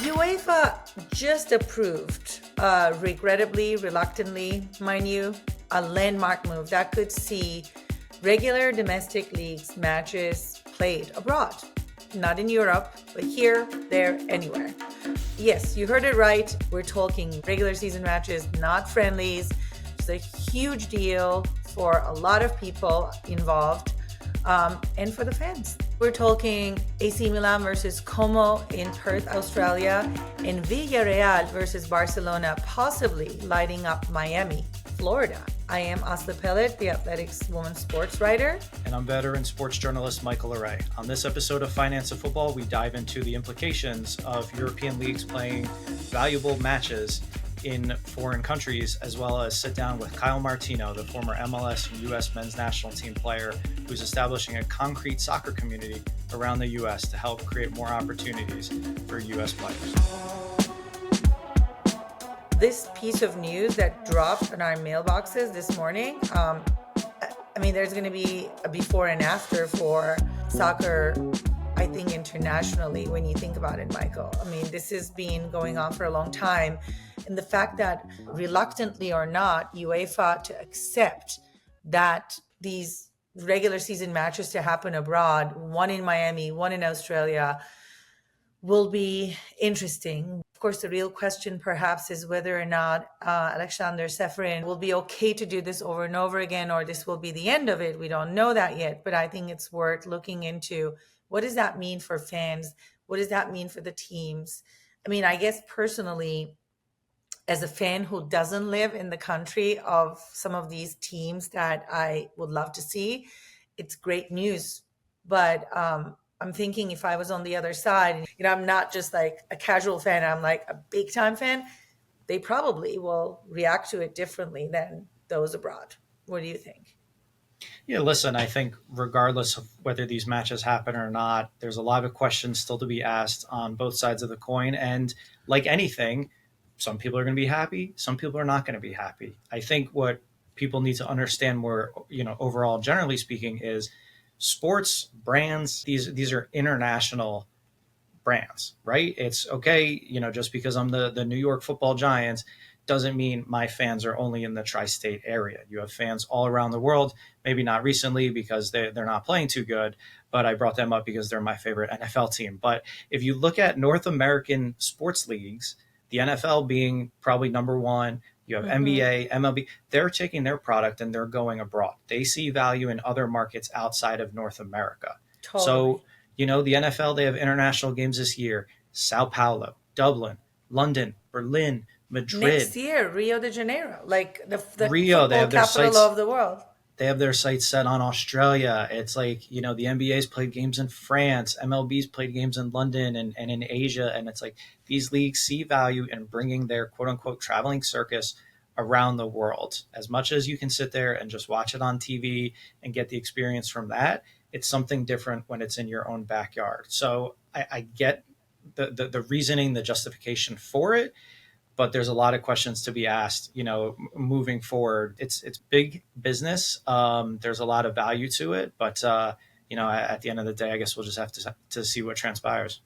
UEFA just approved, regrettably, reluctantly, mind you, a landmark move that could see regular domestic leagues matches played abroad. Not in Europe, but here, there, anywhere. Yes, you heard it right. We're talking regular season matches, not friendlies. It's a huge deal for a lot of people involved, and for the fans. We're talking AC Milan versus Como in Perth, Australia, and Villarreal versus Barcelona, possibly lighting up Miami, Florida. I am Asli Pelit, the Athletics women's sports writer. And I'm veteran sports journalist Michael LoRé. On this episode of Finance of Football, we dive into the implications of European leagues playing valuable matches in foreign countries, as well as sit down with Kyle Martino, the former MLS and U.S. men's national team player, who's establishing a concrete soccer community around the U.S. to help create more opportunities for U.S. players. This piece of news that dropped in our mailboxes this morning, there's going to be a before and after for soccer, I think, internationally, when you think about it, Michael. This has been going on for a long time. And the fact that, reluctantly or not, UEFA to accept that these regular season matches to happen abroad, one in Miami, one in Australia, will be interesting. Of course, the real question perhaps is whether or not Alexander Seferin will be okay to do this over and over again, or this will be the end of it. We don't know that yet, but I think it's worth looking into. What does that mean for fans? What does that mean for the teams? I guess personally, as a fan who doesn't live in the country of some of these teams that I would love to see, it's great news. But I'm thinking, if I was on the other side, I'm not just like a casual fan, I'm like a big time fan, they probably will react to it differently than those abroad. What do you think? Yeah, listen, I think regardless of whether these matches happen or not, there's a lot of questions still to be asked on both sides of the coin. And like anything, some people are going to be happy, some people are not going to be happy. I think what people need to understand more, overall, generally speaking, is sports brands, these are international brands, right? It's okay, just because I'm the New York Football Giants doesn't mean my fans are only in the tri-state area. You have fans all around the world, maybe not recently because they're not playing too good, but I brought them up because they're my favorite NFL team. But if you look at North American sports leagues, the NFL being probably number one, you have NBA, MLB, they're taking their product and they're going abroad. They see value in other markets outside of North America. Totally. So, the NFL, they have international games this year: Sao Paulo, Dublin, London, Berlin, Madrid. Next year, Rio de Janeiro, like the Rio, they football have their capital sites, of the world. They have their sights set on Australia. It's like, the NBA's played games in France, MLB's played games in London and in Asia. And it's like these leagues see value in bringing their quote unquote traveling circus around the world. As much as you can sit there and just watch it on TV and get the experience from that, it's something different when it's in your own backyard. So I get the reasoning, the justification for it, but there's a lot of questions to be asked, moving forward. It's big business. There's a lot of value to it, but at the end of the day, I guess we'll just have to see what transpires.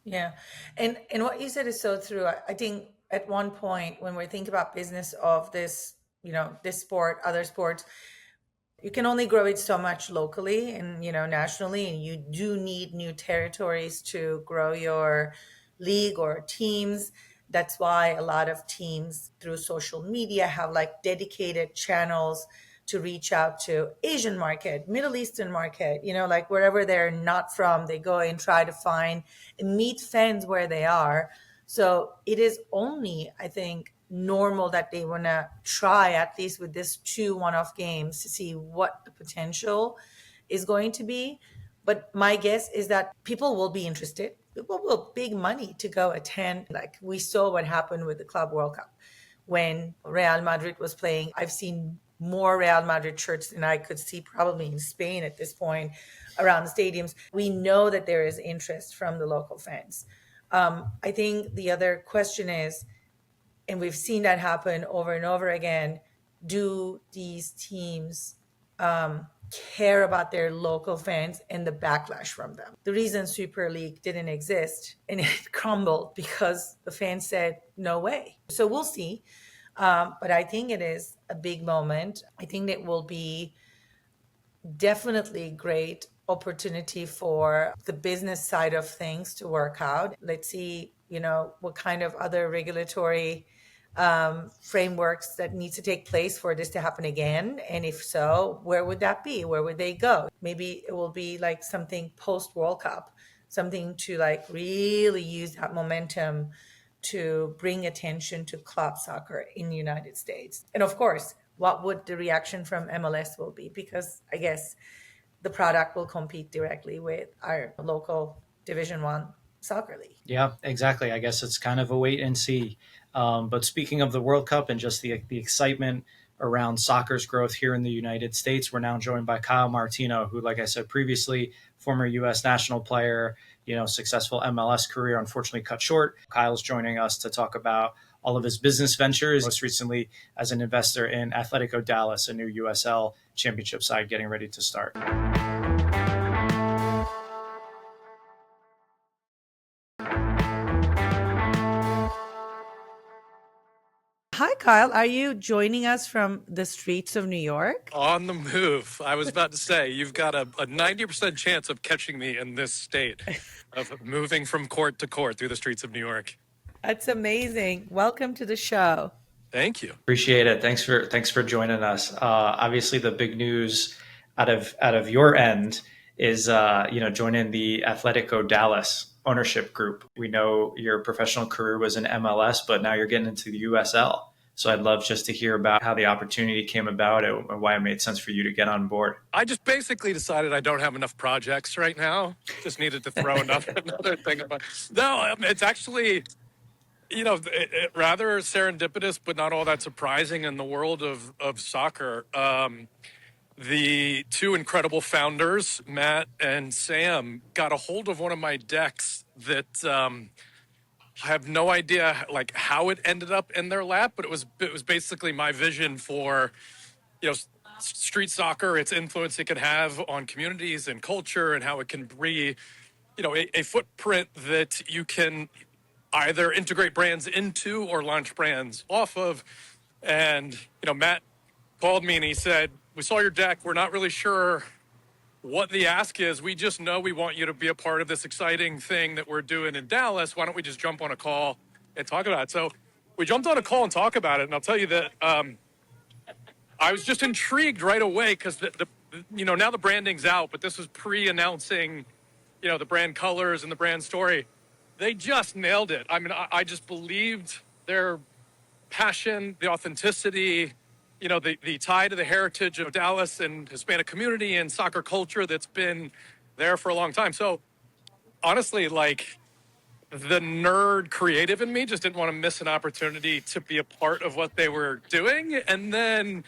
Yeah. And what you said is so true. I think at one point when we think about business of this, this sport, other sports, you can only grow it so much locally and, nationally, and you do need new territories to grow your league or teams. That's why a lot of teams through social media have like dedicated channels to reach out to Asian market, Middle Eastern market, like wherever they're not from, they go and try to find and meet fans where they are. So it is only, I think, normal that they want to try, at least with this 2 one-off games, to see what the potential is going to be. But my guess is that people will be interested. People will big money to go attend. Like we saw what happened with the Club World Cup when Real Madrid was playing. I've seen more Real Madrid shirts than I could see probably in Spain at this point around the stadiums. We know that there is interest from the local fans. I think the other question is, and we've seen that happen over and over again, do these teams care about their local fans and the backlash from them. The reason Super League didn't exist and it crumbled because the fans said, no way. So we'll see. But I think it is a big moment. I think it will be definitely great opportunity for the business side of things to work out. Let's see, what kind of other regulatory frameworks that needs to take place for this to happen again. And if so, where would that be? Where would they go? Maybe it will be like something post World Cup, something to like really use that momentum to bring attention to club soccer in the United States. And of course, what would the reaction from MLS will be? Because I guess the product will compete directly with our local Division One soccer league. Yeah, exactly. I guess it's kind of a wait and see. But speaking of the World Cup and just the excitement around soccer's growth here in the United States, we're now joined by Kyle Martino, who, like I said previously, former U.S. national player, successful MLS career, unfortunately cut short. Kyle's joining us to talk about all of his business ventures, most recently as an investor in Atletico Dallas, a new USL championship side getting ready to start. Hi, Kyle. Are you joining us from the streets of New York? On the move. I was about to say, you've got a 90% chance of catching me in this state of moving from court to court through the streets of New York. That's amazing. Welcome to the show. Thank you. Appreciate it. Thanks for joining us. Obviously, the big news out of your end is joining the Atletico Dallas ownership group. We know your professional career was in MLS, but now you're getting into the USL. So I'd love just to hear about how the opportunity came about and why it made sense for you to get on board. I just basically decided I don't have enough projects right now. Just needed to throw another thing about. No, it's actually, rather serendipitous, but not all that surprising in the world of soccer. The two incredible founders, Matt and Sam, got a hold of one of my decks that I have no idea like how it ended up in their lap, but it was basically my vision for street soccer, its influence it could have on communities and culture, and how it can be a footprint that you can either integrate brands into or launch brands off of. And Matt called me and he said, we saw your deck, we're not really sure what the ask is. We just know we want you to be a part of this exciting thing that we're doing in Dallas. Why don't we just jump on a call and talk about it? So we jumped on a call and talk about it. And I'll tell you that I was just intrigued right away because now the branding's out, but this was pre-announcing, the brand colors and the brand story. They just nailed it. I mean, I just believed their passion, the authenticity, the tie to the heritage of Dallas and Hispanic community and soccer culture that's been there for a long time. So honestly, like the nerd creative in me just didn't want to miss an opportunity to be a part of what they were doing. And then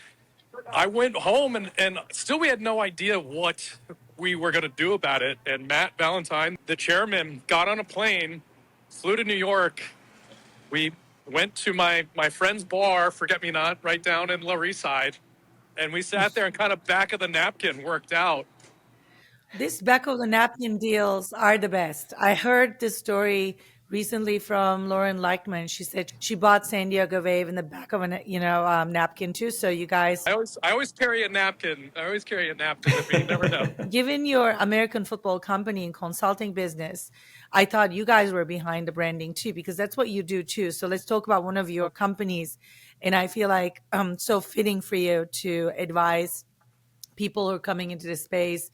I went home and still we had no idea what we were going to do about it. And Matt Valentine, the chairman, got on a plane, flew to New York. We went to my friend's bar, Forget Me Not, right down in Lower East Side. And we sat there and kind of back of the napkin worked out. This back of the napkin deals are the best. I heard this story recently from Lauren Leichman. She said she bought San Diego Wave in the back of a napkin too. So you guys, I always carry a napkin. You never know. Given your American football company and consulting business, I thought you guys were behind the branding too, because that's what you do too. So let's talk about one of your companies. And I feel like so fitting for you to advise people who are coming into the space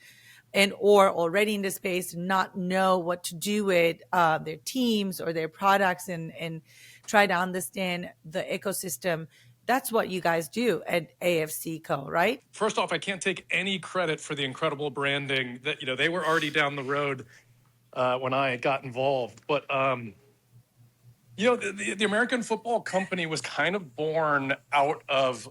and or already in the space, not know what to do with their teams or their products and try to understand the ecosystem. That's what you guys do at AFC Co., right? First off, I can't take any credit for the incredible branding that, they were already down the road when I got involved. But, the American Football Company was kind of born out of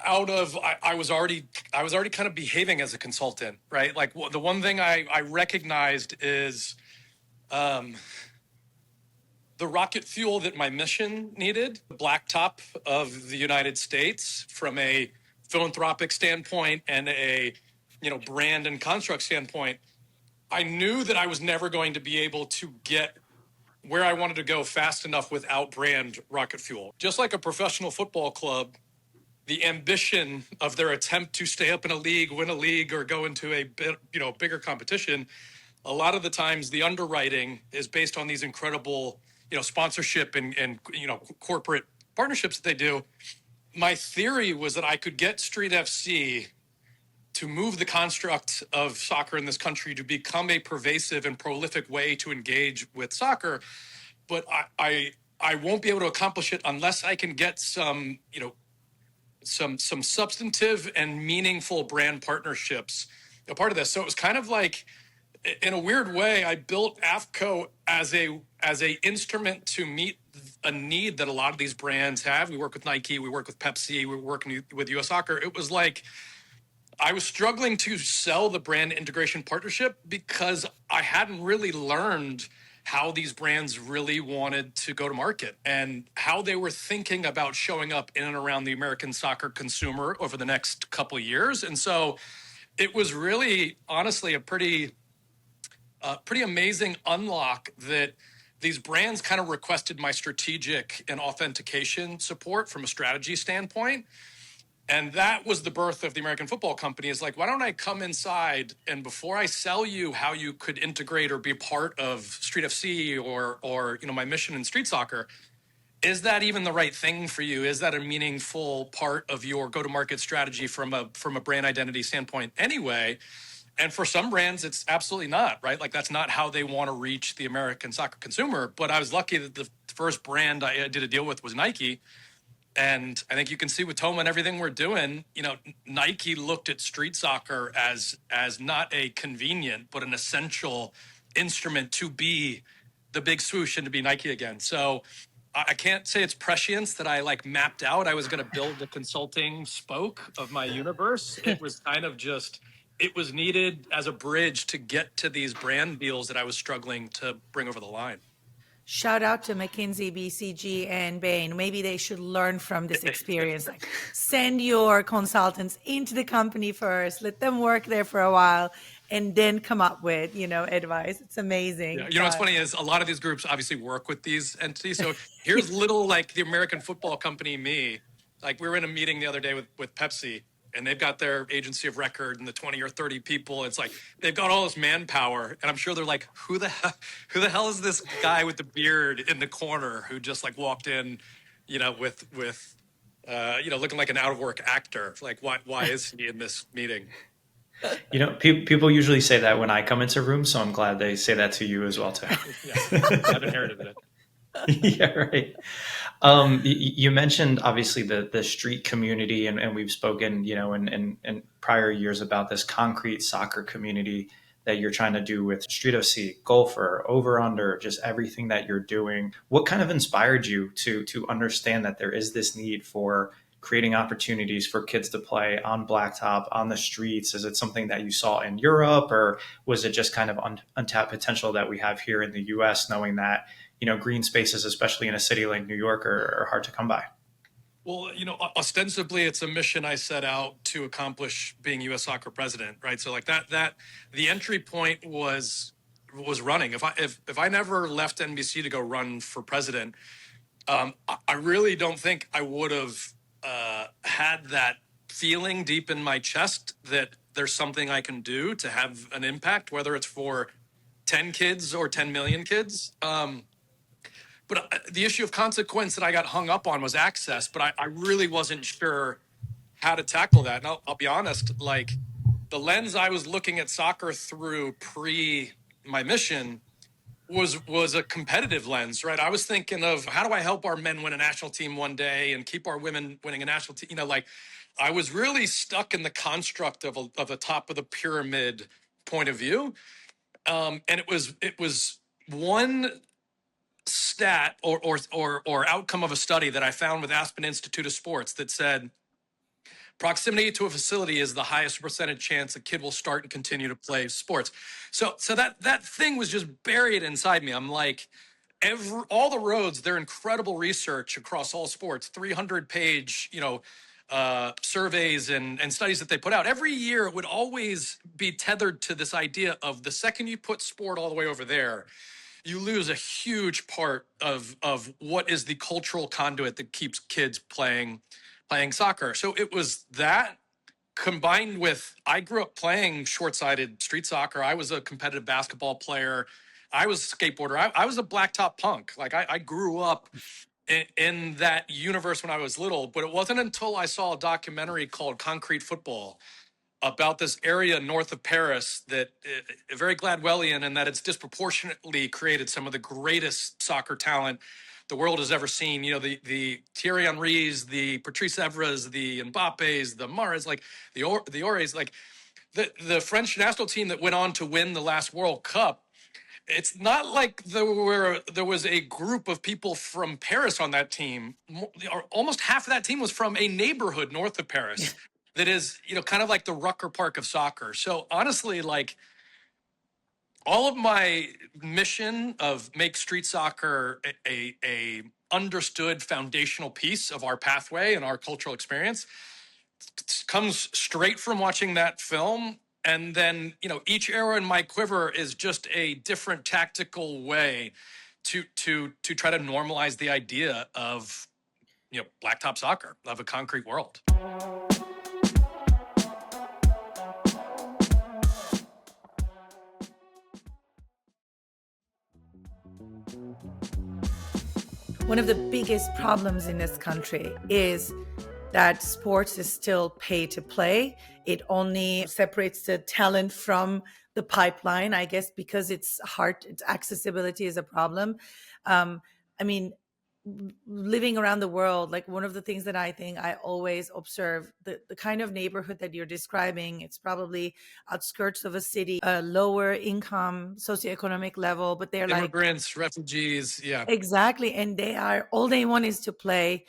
I was already kind of behaving as a consultant, right? Like the one thing I recognized is the rocket fuel that my mission needed, the blacktop of the United States from a philanthropic standpoint and a, brand and construct standpoint. I knew that I was never going to be able to get where I wanted to go fast enough without brand rocket fuel. Just like a professional football club, the ambition of their attempt to stay up in a league, win a league, or go into a bigger competition, a lot of the times the underwriting is based on these incredible, sponsorship and corporate partnerships that they do. My theory was that I could get Street FC to move the construct of soccer in this country to become a pervasive and prolific way to engage with soccer, but I won't be able to accomplish it unless I can get some substantive and meaningful brand partnerships a part of this. So it was kind of like, in a weird way, I built AFCO as a instrument to meet a need that a lot of these brands have. We work with Nike, we work with Pepsi, we work with US Soccer. It was like I was struggling to sell the brand integration partnership because I hadn't really learned how these brands really wanted to go to market and how they were thinking about showing up in and around the American soccer consumer over the next couple of years. And so it was really, honestly, a pretty amazing unlock that these brands kind of requested my strategic and authentication support from a strategy standpoint. And that was the birth of the American Football Company. Is like, why don't I come inside and before I sell you how you could integrate or be part of Street FC or my mission in street soccer, is that even the right thing for you? Is that a meaningful part of your go-to-market strategy from a brand identity standpoint anyway? And for some brands, it's absolutely not, right? Like that's not how they want to reach the American soccer consumer. But I was lucky that the first brand I did a deal with was Nike. And I think you can see with Toma and everything we're doing, Nike looked at street soccer as not a convenient, but an essential instrument to be the big swoosh and to be Nike again. So I can't say it's prescience that I mapped out. I was going to build the consulting spoke of my universe. It was kind of just, it was needed as a bridge to get to these brand deals that I was struggling to bring over the line. Shout out to McKinsey, BCG, and Bain. Maybe they should learn from this experience. Send your consultants into the company first, let them work there for a while, and then come up with, advice. It's amazing. Yeah. What's funny is a lot of these groups obviously work with these entities. So here's little the American Football Company me. We were in a meeting the other day with Pepsi, and they've got their agency of record and the 20 or 30 people. It's like they've got all this manpower, and I'm sure they're like, who the hell is this guy with the beard in the corner who just walked in, with looking like an out of work actor? Why is he in this meeting? People usually say that when I come into rooms, so I'm glad they say that to you as well too. Yeah, I've inherited it. Yeah, right. You mentioned obviously the street community, and we've spoken, in prior years about this concrete soccer community that you're trying to do with Street FC, Golfer, Over Under, just everything that you're doing. What kind of inspired you to understand that there is this need for creating opportunities for kids to play on blacktop, on the streets? Is it something that you saw in Europe, or was it just kind of untapped potential that we have here in the US, knowing that green spaces, especially in a city like New York, are hard to come by? Well, ostensibly it's a mission I set out to accomplish being U.S. Soccer president, right? So that the entry point was running. If I never left NBC to go run for president, I really don't think I would have had that feeling deep in my chest that there's something I can do to have an impact, whether it's for 10 kids or 10 million kids. But the issue of consequence that I got hung up on was access, but I really wasn't sure how to tackle that. And I'll be honest, the lens I was looking at soccer through pre my mission was a competitive lens, right? I was thinking of how do I help our men win a national team one day and keep our women winning a national team? I was really stuck in the construct of a top of the pyramid point of view. And it was one stat or outcome of a study that I found with Aspen Institute of Sports that said proximity to a facility is the highest percentage chance a kid will start and continue to play sports. So that thing was just buried inside me. I'm like, all the roads, their incredible research across all sports, 300-page, surveys and studies that they put out every year, it would always be tethered to this idea of the second you put sport all the way over there, you lose a huge part of what is the cultural conduit that keeps kids playing soccer. So it was that combined with, I grew up playing short-sided street soccer. I was a competitive basketball player. I was a skateboarder. I was a blacktop punk. Like I grew up in that universe when I was little, but it wasn't until I saw a documentary called Concrete Football about this area north of Paris that very Gladwellian, and that it's disproportionately created some of the greatest soccer talent the world has ever seen. The Thierry Henrys, the Patrice Evras, the Mbappes, the Mahrez, like the Ores, like the French national team that went on to win the last World Cup. It's not like there was a group of people from Paris on that team. Almost half of that team was from a neighborhood north of Paris that is, kind of like the Rucker Park of soccer. So honestly, like all of my mission of make street soccer a understood foundational piece of our pathway and our cultural experience comes straight from watching that film. And then, each arrow in my quiver is just a different tactical way to try to normalize the idea of, blacktop soccer, of a concrete world. One of the biggest problems in this country is that sports is still pay to play. It only separates the talent from the pipeline, I guess, because its accessibility is a problem. Living around the world, like one of the things that I think I always observe, the kind of neighborhood that you're describing, it's probably outskirts of a city, a lower income socioeconomic level, but they're immigrants, refugees. Yeah, exactly. And they are, all they want is to play.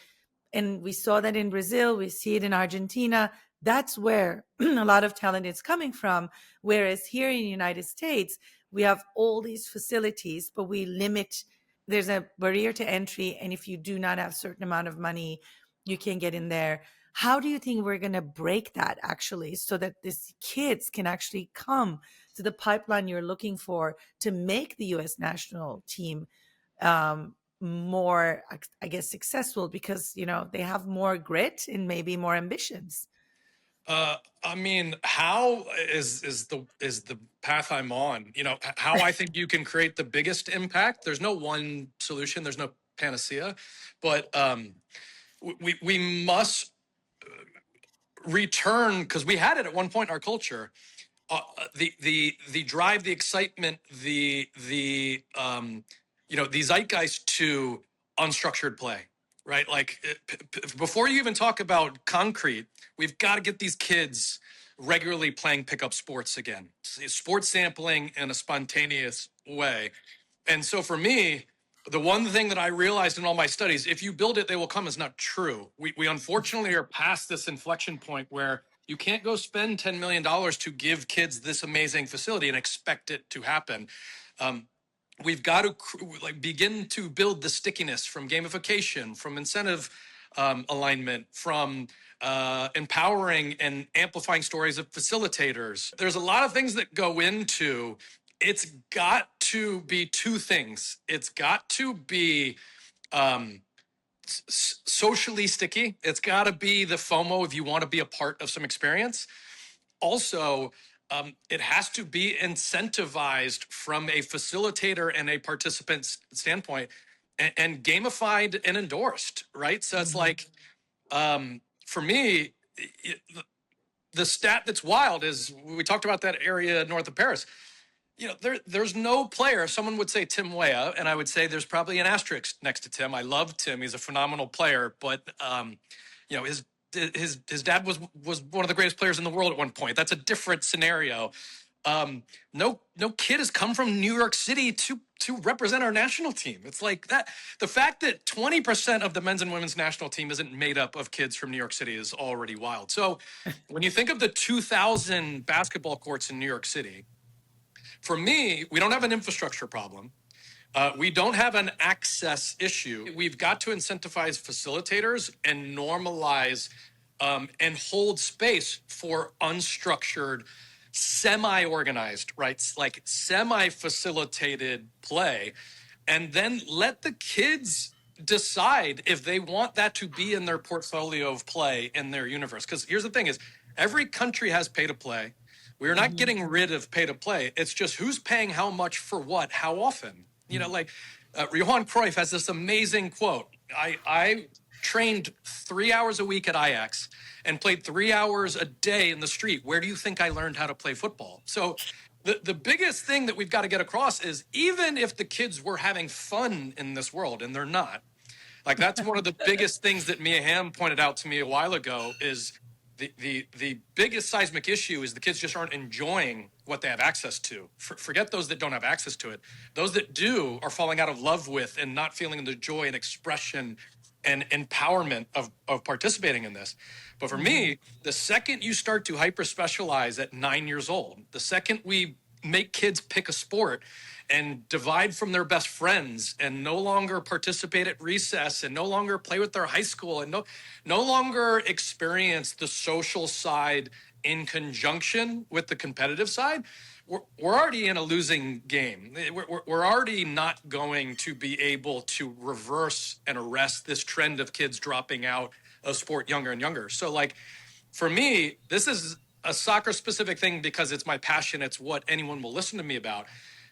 And we saw that in Brazil, we see it in Argentina. That's where a lot of talent is coming from. Whereas here in the United States, we have all these facilities, but we limit, there's a barrier to entry. And if you do not have a certain amount of money, you can't get in there. How do you think we're going to break that actually, so that these kids can actually come to the pipeline you're looking for to make the U.S. national team more, I guess, successful, because they have more grit and maybe more ambitions? How is the path I'm on? How I think you can create the biggest impact. There's no one solution. There's no panacea, but we must return, because we had it at one point in our culture. The drive, the excitement, the zeitgeist to unstructured play, right? Like before you even talk about concrete, we've got to get these kids regularly playing pickup sports again, sports sampling in a spontaneous way. And so for me, the one thing that I realized in all my studies, if you build it, they will come, is not true. We unfortunately are past this inflection point where you can't go spend $10 million to give kids this amazing facility and expect it to happen. We've got to begin to build the stickiness from gamification, from incentive alignment, from empowering and amplifying stories of facilitators. There's a lot of things that go into. It's got to be two things. It's got to be socially sticky. It's got to be the FOMO if you want to be a part of some experience. Also, it has to be incentivized from a facilitator and a participant standpoint, and gamified and endorsed, right? So it's like, for me, the stat that's wild is, we talked about that area north of Paris. There's no player. Someone would say Tim Weah, and I would say there's probably an asterisk next to Tim. I love Tim; he's a phenomenal player. But his dad was one of the greatest players in the world at one point. That's a different scenario. No kid has come from New York City to represent our national team. It's like that. The fact that 20% of the men's and women's national team isn't made up of kids from New York City is already wild. So when you think of the 2,000 basketball courts in New York City, for me, we don't have an infrastructure problem. We don't have an access issue. We've got to incentivize facilitators and normalize and hold space for unstructured, semi-organized, right? Like semi-facilitated play. And then let the kids decide if they want that to be in their portfolio of play in their universe. Because here's the thing is, every country has pay to play. We're not getting rid of pay to play. It's just who's paying how much for what, how often. You know, like Johan Cruyff has this amazing quote. I trained 3 hours a week at Ajax and played 3 hours a day in the street. Where do you think I learned how to play football? So the biggest thing that we've got to get across is even if the kids were having fun in this world, and they're not, like that's one of the biggest things that Mia Hamm pointed out to me a while ago is the biggest seismic issue is the kids just aren't enjoying what they have access to. Forget those that don't have access to it. Those that do are falling out of love with and not feeling the joy and expression and empowerment of participating in this. But for me, the second you start to hyper specialize at 9 years old, the second we make kids pick a sport and divide from their best friends and no longer participate at recess and no longer play with their high school and no longer experience the social side in conjunction with the competitive side, we're already in a losing game. We're already not going to be able to reverse and arrest this trend of kids dropping out of sport younger and younger. So like, for me, this is a soccer specific thing because it's my passion. It's what anyone will listen to me about.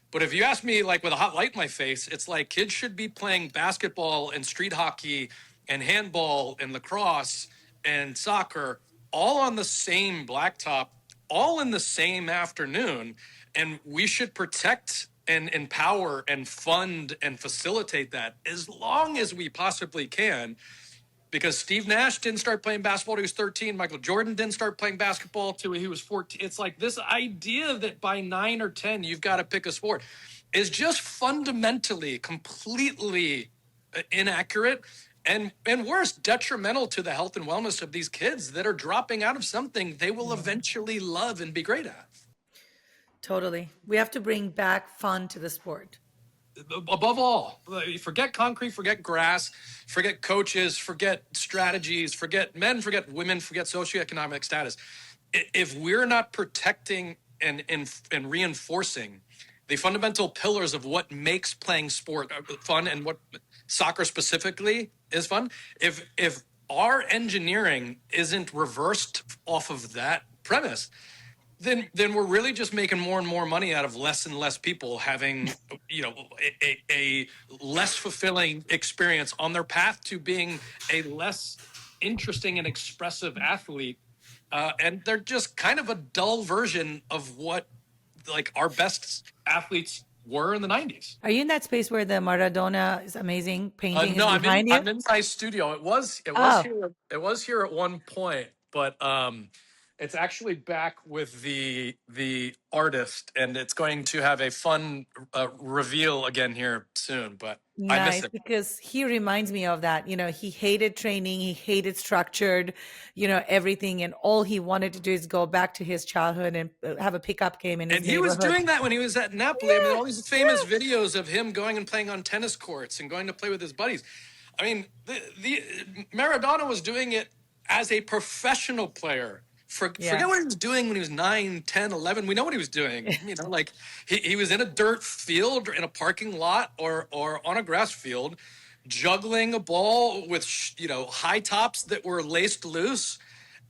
But if you ask me, like with a hot light in my face, it's like kids should be playing basketball and street hockey and handball and lacrosse and soccer all on the same blacktop, all in the same afternoon. And we should protect and empower and fund and facilitate that as long as we possibly can. Because Steve Nash didn't start playing basketball till he was 13. Michael Jordan didn't start playing basketball till he was 14. It's like this idea that by 9 or 10, you've got to pick a sport is just fundamentally, completely inaccurate and worse, detrimental to the health and wellness of these kids that are dropping out of something they will eventually love and be great at. Totally. We have to bring back fun to the sport. Above all, forget concrete, forget grass, forget coaches, forget strategies, forget men, forget women, forget socioeconomic status. If we're not protecting and reinforcing the fundamental pillars of what makes playing sport fun and what soccer specifically is fun, if our engineering isn't reversed off of that premise, then we're really just making more and more money out of less and less people having, you know, a less fulfilling experience on their path to being a less interesting and expressive athlete. And they're just kind of a dull version of what like our best athletes were in the 90s. Are you in that space where the Maradona is amazing painting No, is behind you? I'm in my studio. It was here at one point, but it's actually back with the artist, and it's going to have a fun reveal again here soon. But I miss Nice, it. because he reminds me of that. You know, he hated training, he hated structured, everything, and all he wanted to do is go back to his childhood and have a pickup game in his And he was neighborhood. doing that when he was at Napoli. I mean, all these famous videos of him going and playing on tennis courts and going to play with his buddies. I mean, the Maradona was doing it as a professional player. Forget what he was doing when he was 9, 10, 11. We know what he was doing. Like he was in a dirt field, in a parking lot, or on a grass field, juggling a ball with high tops that were laced loose,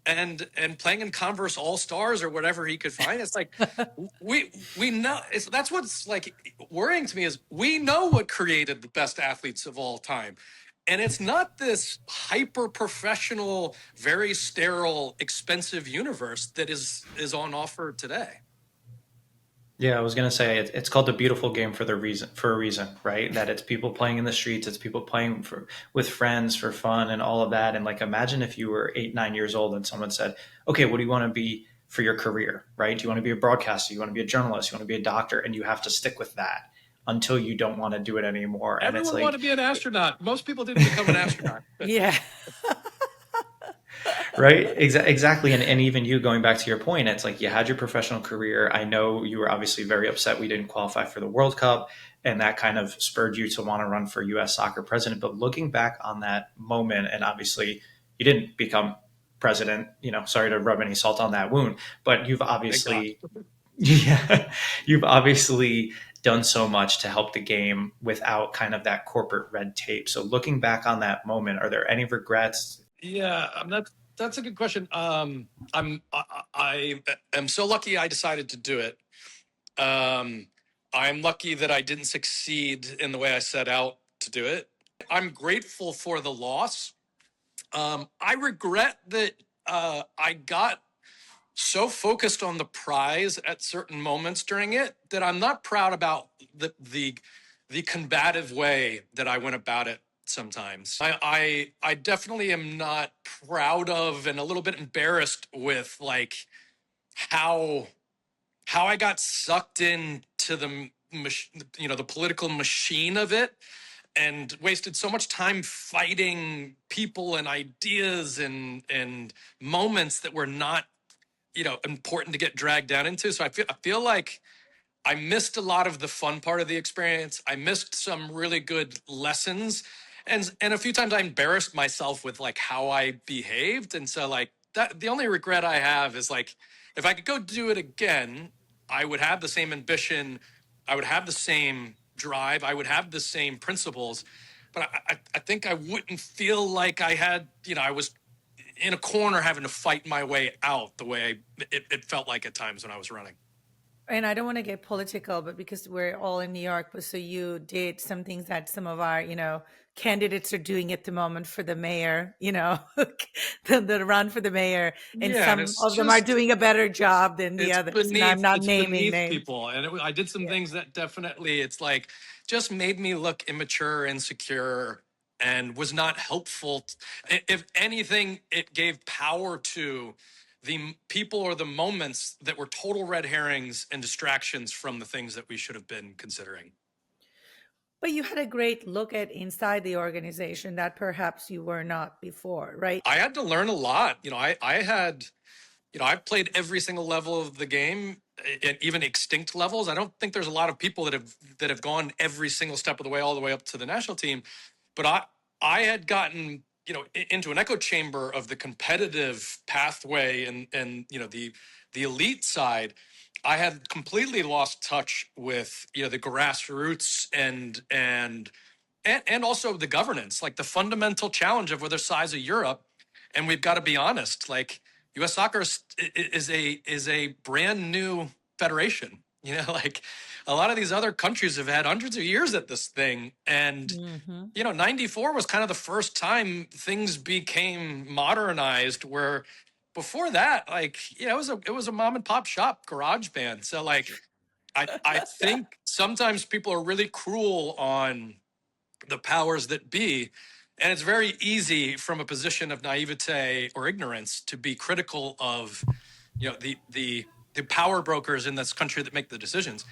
and playing in Converse All Stars or whatever he could find. It's like we know. That's what's like worrying to me is we know what created the best athletes of all time. And it's not this hyper professional, very sterile, expensive universe that is on offer today. Yeah, I was gonna say it's called the beautiful game for a reason, right? That it's people playing in the streets, it's people playing with friends for fun and all of that. And like, imagine if you were 8, 9 years old and someone said, "Okay, what do you want to be for your career? Right? Do you want to be a broadcaster? You want to be a journalist? You want to be a doctor?" And you have to stick with that until you don't want to do it anymore. And Everyone it's like, wanted to be an astronaut. Most people didn't become an astronaut. Yeah. right, exactly. And even you, going back to your point, it's like you had your professional career. I know you were obviously very upset we didn't qualify for the World Cup, and that kind of spurred you to want to run for U.S. soccer president. But looking back on that moment, and obviously you didn't become president, sorry to rub any salt on that wound, but you've Thank God. obviously, yeah, you've obviously done so much to help the game without kind of that corporate red tape. So looking back on that moment, are there any regrets? Yeah, that's a good question. I am so lucky I decided to do it. I'm lucky that I didn't succeed in the way I set out to do it. I'm grateful for the loss. I regret that I got so focused on the prize at certain moments during it that I'm not proud about the combative way that I went about it sometimes. I definitely am not proud of and a little bit embarrassed with like how I got sucked into the political machine of it and wasted so much time fighting people and ideas and moments that were not important to get dragged down into. So I feel like I missed a lot of the fun part of the experience. I missed some really good lessons, and a few times I embarrassed myself with like how I behaved. And so like that, the only regret I have is like if I could go do it again, I would have the same ambition, I would have the same drive, I would have the same principles, but I think I wouldn't feel like I had I was in a corner having to fight my way out the way it felt like at times when I was running. And I don't want to get political, but because we're all in New York, but so you did some things that some of our, candidates are doing at the moment for the mayor, the run for the mayor, and Yeah, and some it's of them are just doing a better job than the others. And I'm not it's naming beneath names. people, and I did some Yeah. things that definitely it's like just made me look immature, insecure, and was not helpful. If anything, it gave power to the people or the moments that were total red herrings and distractions from the things that we should have been considering. But you had a great look at inside the organization that perhaps you were not before, right? I had to learn a lot. I had I've played every single level of the game, and even extinct levels. I don't think there's a lot of people that have gone every single step of the way, all the way up to the national team. But I had gotten into an echo chamber of the competitive pathway and the elite side. I had completely lost touch with the grassroots and also the governance, like the fundamental challenge of whether size of Europe. And we've got to be honest, like U.S. soccer is a brand new federation. Like a lot of these other countries have had hundreds of years at this thing, and Hmm. 94 was kind of the first time things became modernized. Where before that, like it was a mom and pop shop garage band. So like I think sometimes people are really cruel on the powers that be. And it's very easy from a position of naivete or ignorance to be critical of, the power brokers in this country that make the decisions.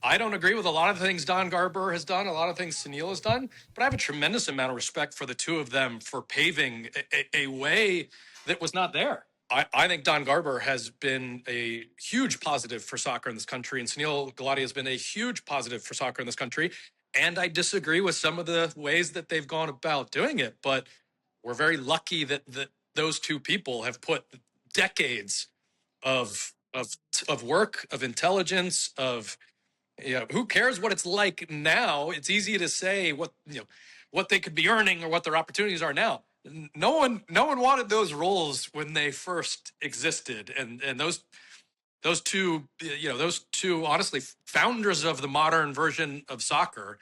I don't agree with a lot of the things Don Garber has done, a lot of things Sunil has done, but I have a tremendous amount of respect for the two of them for paving a way that was not there. I think Don Garber has been a huge positive for soccer in this country, and Sunil Gulati has been a huge positive for soccer in this country. And I disagree with some of the ways that they've gone about doing it, but we're very lucky that those two people have put decades of work, of intelligence, of who cares what it's like now? It's easy to say what they could be earning or what their opportunities are now. No one wanted those roles when they first existed, and those two honestly founders of the modern version of soccer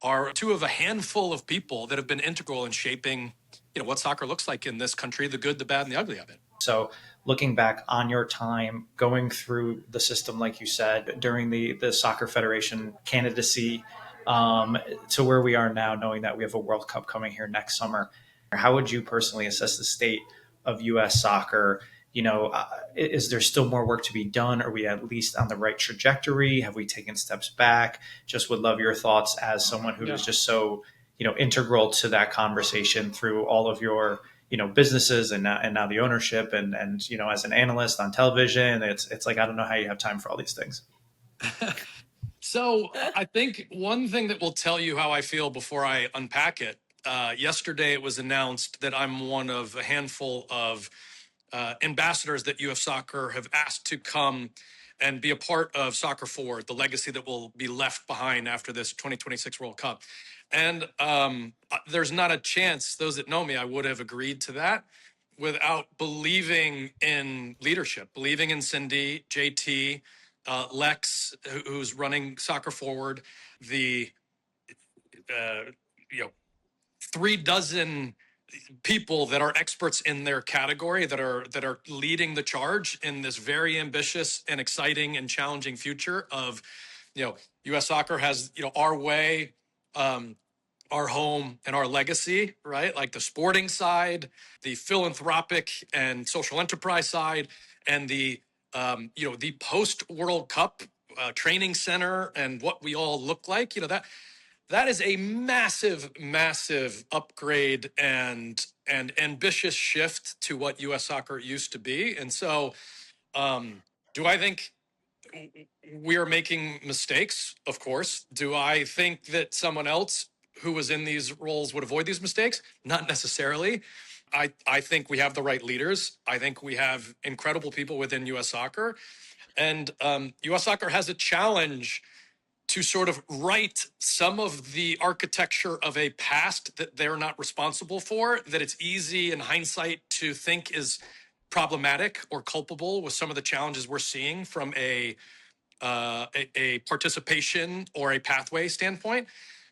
are two of a handful of people that have been integral in shaping what soccer looks like in this country, the good, the bad, and the ugly of it. So looking back on your time going through the system, like you said, during the Soccer Federation candidacy, to where we are now, knowing that we have a World Cup coming here next summer, how would you personally assess the state of U.S. soccer? Is there still more work to be done? Are we at least on the right trajectory? Have we taken steps back? Just would love your thoughts as someone who is just so, integral to that conversation through all of your, businesses and now the ownership and, as an analyst on television, it's like, I don't know how you have time for all these things. So I think one thing that will tell you how I feel before I unpack it. Yesterday, it was announced that I'm one of a handful of ambassadors that UF Soccer have asked to come and be a part of Soccer Forward, the legacy that will be left behind after this 2026 World Cup. And there's not a chance, those that know me, I would have agreed to that without believing in leadership, believing in Cindy, JT, Lex, who's running Soccer Forward, the you know 3 dozen people that are experts in their category that are leading the charge in this very ambitious and exciting and challenging future of US soccer has our way, our home, and our legacy, right? Like the sporting side, the philanthropic and social enterprise side, and the post World Cup training center and what we all look like. That is a massive, massive upgrade and ambitious shift to what U.S. soccer used to be. And so, do I think we are making mistakes? Of course. Do I think that someone else who was in these roles would avoid these mistakes? Not necessarily. I think we have the right leaders. I think we have incredible people within U.S. soccer. And U.S. soccer has a challenge to sort of write some of the architecture of a past that they're not responsible for, that it's easy in hindsight to think is problematic or culpable with some of the challenges we're seeing from a participation or a pathway standpoint.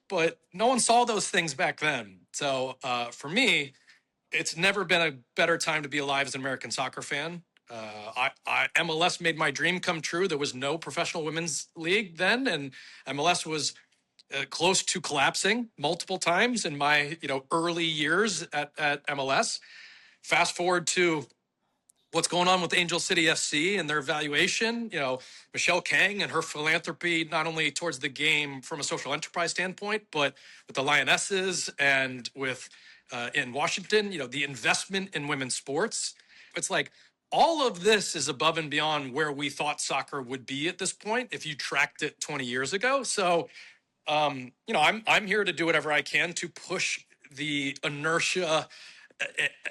But no one saw those things back then. So for me, it's never been a better time to be alive as an American soccer fan. MLS made my dream come true. There was no professional women's league then, and MLS was close to collapsing multiple times in my early years at MLS. Fast forward to what's going on with Angel City FC and their valuation. Michelle Kang and her philanthropy, not only towards the game from a social enterprise standpoint, but with the Lionesses and with in Washington, the investment in women's sports. It's like all of this is above and beyond where we thought soccer would be at this point if you tracked it 20 years ago. So, I'm here to do whatever I can to push the inertia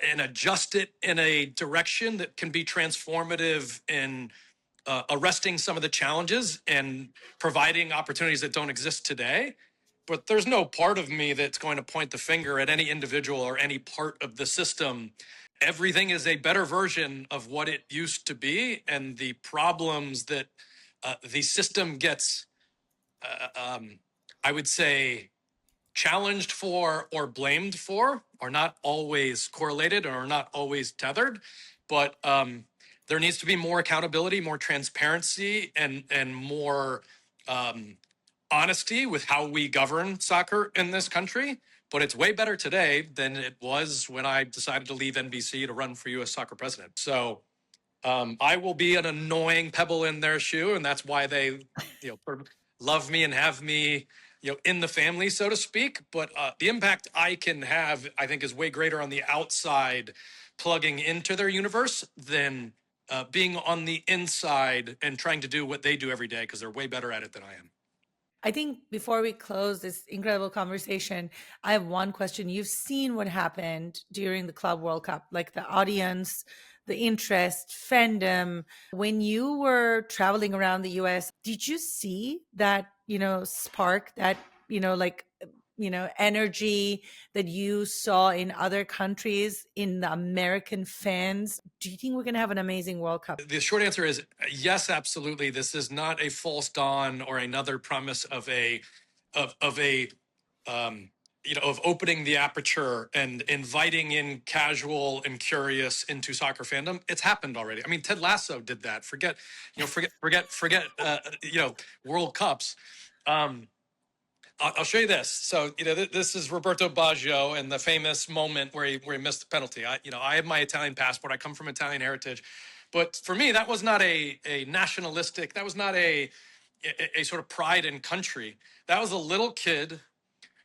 and adjust it in a direction that can be transformative in arresting some of the challenges and providing opportunities that don't exist today. But there's no part of me that's going to point the finger at any individual or any part of the system. Everything is a better version of what it used to be, and the problems that the system gets, I would say, challenged for or blamed for are not always correlated or are not always tethered. But there needs to be more accountability, more transparency, and more honesty with how we govern soccer in this country. But it's way better today than it was when I decided to leave NBC to run for U.S. soccer president. So I will be an annoying pebble in their shoe, and that's why they, sort of love me and have me, in the family, so to speak. But the impact I can have, I think, is way greater on the outside, plugging into their universe than being on the inside and trying to do what they do every day because they're way better at it than I am. I think before we close this incredible conversation, I have one question. You've seen what happened during the Club World Cup, like the audience, the interest, fandom. When you were traveling around the US, did you see that, spark, that, energy that you saw in other countries, in the American fans? Do you think we're going to have an amazing World Cup? The short answer is yes, absolutely. This is not a false dawn or another promise of opening the aperture and inviting in casual and curious into soccer fandom. It's happened already. I mean, Ted Lasso did that. Forget World Cups. I'll show you this. So, this is Roberto Baggio and the famous moment where he missed the penalty. I have my Italian passport. I come from Italian heritage. But for me, that was not a nationalistic, that was not a sort of pride in country. That was a little kid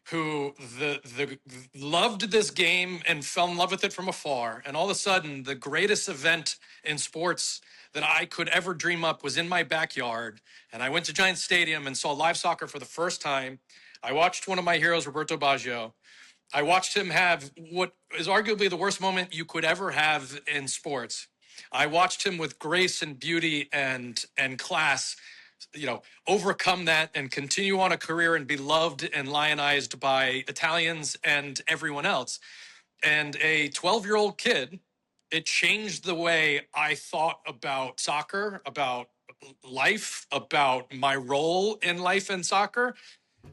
who the loved this game and fell in love with it from afar. And all of a sudden, the greatest event in sports that I could ever dream up was in my backyard. And I went to Giant Stadium and saw live soccer for the first time. I watched one of my heroes, Roberto Baggio. I watched him have what is arguably the worst moment you could ever have in sports. I watched him with grace and beauty and class, overcome that and continue on a career and be loved and lionized by Italians and everyone else. And a 12-year-old kid, it changed the way I thought about soccer, about life, about my role in life and soccer.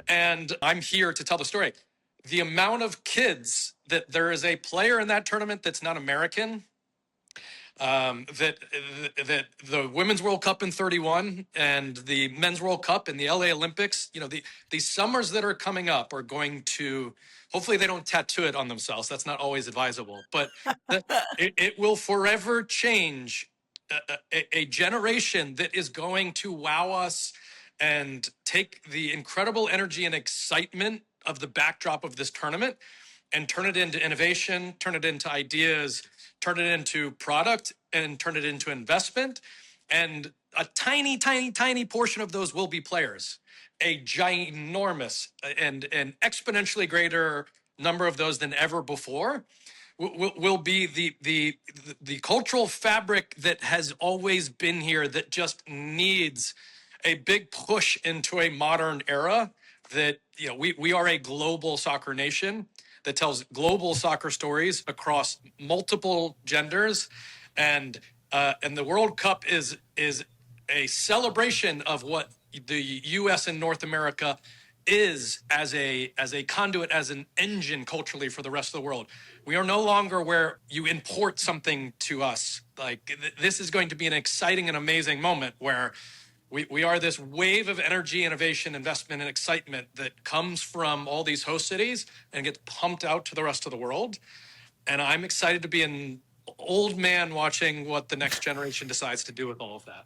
And I'm here to tell the story. The amount of kids that there is a player in that tournament that's not American, that the Women's World Cup in 31 and the Men's World Cup and the LA Olympics, these summers that are coming up are going to, hopefully they don't tattoo it on themselves. That's not always advisable, but it will forever change a generation that is going to wow us and take the incredible energy and excitement of the backdrop of this tournament and turn it into innovation, turn it into ideas, turn it into product, and turn it into investment. And a tiny, tiny, tiny portion of those will be players. A ginormous and exponentially greater number of those than ever before will be the cultural fabric that has always been here, that just needs a big push into a modern era. That we are a global soccer nation that tells global soccer stories across multiple genders, and the World Cup is a celebration of what the U.S. and North America is as a conduit, as an engine culturally for the rest of the world. We are no longer where you import something to us. Like this is going to be an exciting and amazing moment where we are this wave of energy, innovation, investment, and excitement that comes from all these host cities and gets pumped out to the rest of the world. And I'm excited to be an old man watching what the next generation decides to do with all of that.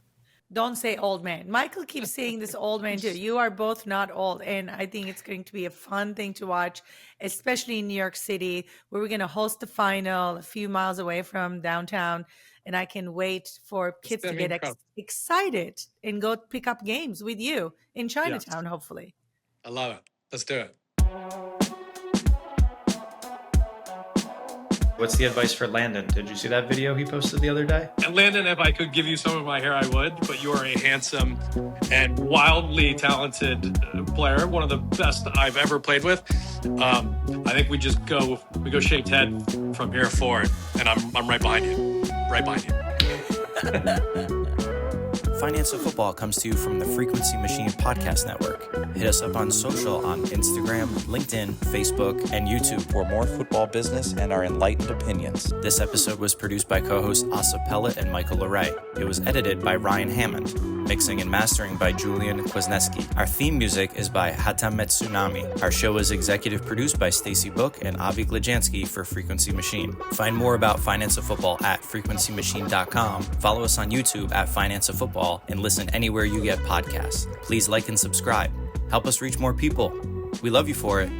Don't say old man. Michael keeps saying this old man too. You are both not old. And I think it's going to be a fun thing to watch, especially in New York City, where we're going to host the final a few miles away from downtown. And I can wait for kids to get excited and go pick up games with you in Chinatown, hopefully. I love it. Let's do it. What's the advice for Landon? Did you see that video he posted the other day? And Landon, if I could give you some of my hair, I would. But you are a handsome and wildly talented player, one of the best I've ever played with. I think we go shake head from here forward, and I'm right behind you. Right behind you. Finance of Football comes to you from the Frequency Machine Podcast Network. Hit us up on social on Instagram, LinkedIn, Facebook, and YouTube for more football business and our enlightened opinions. This episode was produced by co-hosts Asa Pelit and Michael LoRé. It was edited by Ryan Hammond. Mixing and mastering by Julian Kwasniewski. Our theme music is by Hatamet Tsunami. Our show is executive produced by Stacy Book and Avi Glajansky for Frequency Machine. Find more about Finance of Football at frequencymachine.com. Follow us on YouTube at Finance of Football and listen anywhere you get podcasts. Please like and subscribe. Help us reach more people. We love you for it.